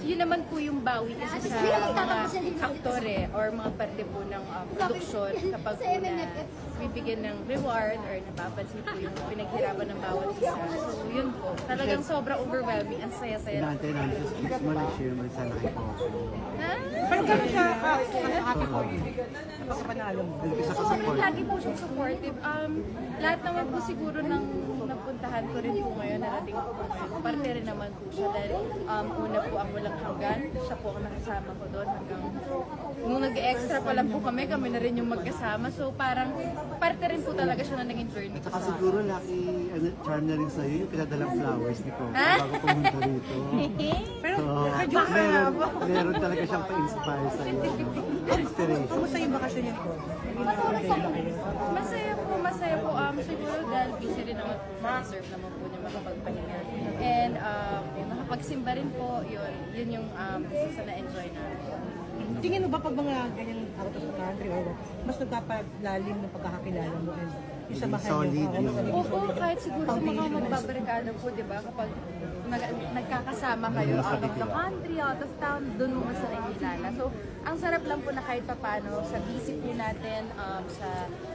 Yun naman po yung bawi kasi sa mga aktore or mga parte po ng produksyon kapag po na bibigyan ng reward or napapansin po yung pinaghirapan ng bawat isa. So yun po, talagang sobrang overwhelming, ang saya-saya. Natin ang speech mo na share mo sa nakay ko. Pero gano'n siya happy po napakapanalo mo? Lagi po siyang supportive. Lahat naman po siguro ng napuntahan ko rin po ngayon, narating po ngayon. Parte rin naman po siya dahil una po ang walang hanggan. Siya po ang nakasama ko doon hanggang nung nag-extra pa lang po kami na rin yung magkasama. So parang parte rin po talaga siya na naging journey ko At sa siguro laki charm na rin sa'yo yung pinadalang flowers ni Coco bago pumunta rito. Pero Meron talaga siyang pa-inspire sa'yo. Inspiration. kamusta yung bakasyon niya po? Masaya po. Siguro dahil busy rin naman, deserve naman po niya makapagpahinga. And yung nakapagsimba rin po, yun yung isa na enjoy na. Tingin mo ba pag mga ganyan out of the country or what, mas nagpapalalim ng pagkakakilala mo and yung samahan Solid niyo? yun. Opo, kahit siguro sa mga magbabarikada po, di ba? Kapag nagkakasama kayo out of the country, out of town, doon mo mas nakikilala. So, ang sarap lang po na kahit papano sa busy po natin,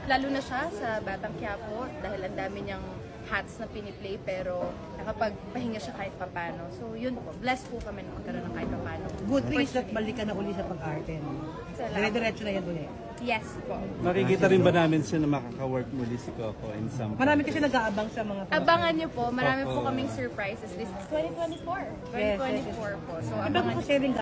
lalo na siya sa Batang Quiapo, dahil ang dami niyang hats na piniplay, pero nakapagpahinga siya kahit papano. So, yun po. Blessed po kami na magkaroon ng kahit papano. Good thing is that balikan na uli sa pag-arte. Dire-diretso na yan ulit. Yes po. Makikita rin ba namin siya na makaka-work muli si Coco in some Marami kasi nag-aabang sa mga Abangan niyo po. Marami po Opo. kaming surprises this 2024. 2024 po. So, Iba abangan ko niyo. sharing